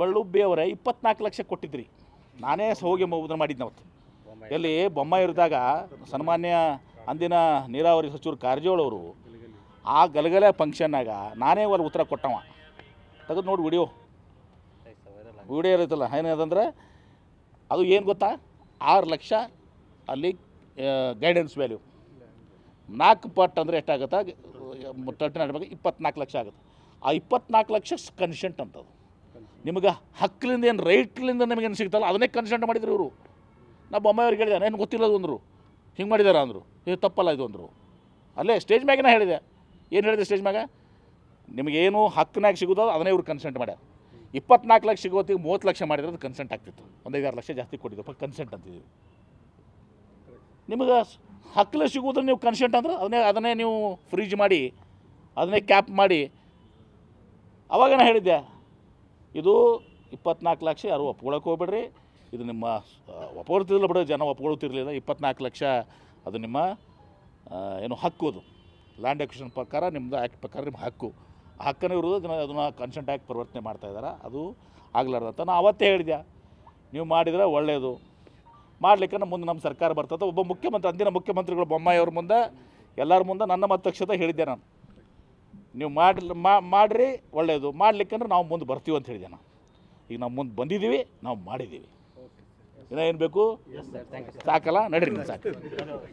ಬಳ್ಳುಬ್ಬಿಯವರೇ 24 ಲಕ್ಷ ಕೊಟ್ಟಿದ್ರಿ. ನಾನೇ ಹೋಗಿ ಇದನ್ನು ಮಾಡಿದ್ದೆ ಅವತ್ತು. ಎಲ್ಲಿ ಬೊಮ್ಮಾಯಿ ಇರಿದಾಗ ಸನ್ಮಾನ್ಯ ಅಂದಿನ ನೀರಾವರಿ ಸಚಿವರು ಕಾರಜೋಳ ಅವರು ಆ ಗಲಗಲೆ ಫಂಕ್ಷನ್ನಾಗ ನಾನೇ ಅವ್ರಿಗೆ ಉತ್ತರ ಕೊಟ್ಟವ. ತೆಗೆದು ನೋಡಿ ವಿಡಿಯೋ ಇರುತ್ತಲ್ಲ, ಏನದಂದ್ರೆ ಅದು ಏನು ಗೊತ್ತಾ, 6 ಲಕ್ಷ ಅಲ್ಲಿ ಗೈಡೆನ್ಸ್ ವ್ಯಾಲ್ಯೂ, 4 ಪಟ್ಟು ಅಂದರೆ ಎಷ್ಟಾಗುತ್ತೆ, 24 ಲಕ್ಷ ಆಗುತ್ತೆ. ಆ 24 ಲಕ್ಷ ಕನ್ಸೆಂಟ್ ಅಂತದು. ನಿಮಗೆ ಹಕ್ಕಲಿಂದ ಏನು ರೈಟ್ಲಿಂದ ನಿಮಗೇನು ಸಿಗ್ತಲ್ಲ ಅದನ್ನೇ ಕನ್ಸೆಂಟ್ ಮಾಡಿದ್ರು ಇವರು. ನಾ ಬೊಮ್ಮಾಯಿಯವ್ರಿಗೆ ಹೇಳಿದೆ, ಏನು ಗೊತ್ತಿಲ್ಲದು ಅಂದರು, ಹಿಂಗೆ ಮಾಡಿದಾರ ಅಂದರು. ಇದು ತಪ್ಪಲ್ಲ ಇದು ಅಂದರು. ಅಲ್ಲೇ ಸ್ಟೇಜ್ ಮ್ಯಾಗೆ ನಾ ಹೇಳಿದೆ, ಏನು ಹೇಳಿದೆ ಸ್ಟೇಜ್ ಮ್ಯಾಗ, ನಿಮಗೇನು ಹಕ್ಕನಾಗ ಸಿಗೋದು ಅದನ್ನೇ ಇವ್ರು ಕನ್ಸೆಂಟ್ ಮಾಡ್ಯಾರ. 24 ಲಕ್ಷ ಸಿಗೋತ್ತಿಗೆ 30 ಲಕ್ಷ ಮಾಡಿದ್ರೆ ಅದು ಕನ್ಸೆಂಟ್ ಆಗ್ತಿತ್ತು. 5-6 ಲಕ್ಷ ಜಾಸ್ತಿ ಕೊಟ್ಟಿದ್ದಪ್ಪ ಕನ್ಸೆಂಟ್ ಅಂತಿದ್ದೀವಿ. ನಿಮಗೆ ಹಕ್ಕಲು ಸಿಗೋದನ್ನು ನೀವು ಕನ್ಸೆಂಟ್ ಅಂದ್ರೆ ಅದನ್ನೇ ನೀವು ಫ್ರೀಜ್ ಮಾಡಿ ಅದನ್ನೇ ಕ್ಯಾಪ್ ಮಾಡಿ. ಅವಾಗ ನಾನು ಹೇಳಿದ್ದೆ, ಇದು 24 ಲಕ್ಷ ಯಾರು ಒಪ್ಕೊಳಕ್ಕೆ ಹೋಗ್ಬೇಡ್ರಿ, ಇದು ನಿಮ್ಮ ಒಪ್ಕೊಳ್ತಿರಲಿಲ್ಲ ಬಿಡೋ, ಜನ ಒಪ್ಕೊಳ್ತಿರಲಿಲ್ಲ. 24 ಲಕ್ಷ ಅದು ನಿಮ್ಮ ಏನು ಹಕ್ಕು, ಅದು ಲ್ಯಾಂಡ್ ಎಕ್ವಿಷನ್ ಪ್ರಕಾರ ನಿಮ್ಮದು ಆ್ಯಕ್ಟ್ ಪ್ರಕಾರ ನಿಮ್ಮ ಹಕ್ಕು. ಆ ಹಕ್ಕನ್ನು ಇರೋದು ಅದನ್ನು ಕನ್ಸೆಂಟ್ ಆಗಿ ಪರಿವರ್ತನೆ ಮಾಡ್ತಾಯಿದ್ದಾರೆ. ಅದು ಆಗ್ಲಾರ್ದಂತ ನಾನು ಅವತ್ತೇ ಹೇಳಿದೆ, ನೀವು ಮಾಡಿದರೆ ಒಳ್ಳೆಯದು, ಮಾಡಲಿಕ್ಕೆ ಮುಂದೆ ನಮ್ಮ ಸರ್ಕಾರ ಬರ್ತದೆ. ಒಬ್ಬ ಮುಖ್ಯಮಂತ್ರಿ, ಅಂದಿನ ಮುಖ್ಯಮಂತ್ರಿಗಳು ಬೊಮ್ಮಾಯಿ ಅವ್ರ ಮುಂದೆ ಎಲ್ಲರ ಮುಂದೆ ನನ್ನ ಮತಕ್ಷತೆ ಹೇಳಿದ್ದೆ ನಾನು, ನೀವು ಮಾಡಿರಿ ಒಳ್ಳೆಯದು, ಮಾಡಲಿಕ್ಕಂದ್ರೆ ನಾವು ಮುಂದೆ ಬರ್ತೀವಿ ಅಂತ ಹೇಳಿದೆ ನಾನು. ಈಗ ನಾವು ಮುಂದೆ ಬಂದಿದ್ದೀವಿ, ನಾವು ಮಾಡಿದ್ದೀವಿ. ಇನ್ನೂ ಏನು ಬೇಕು? ಸಾಕಲ್ಲ, ನಡೀರಿ ಸಾಕು.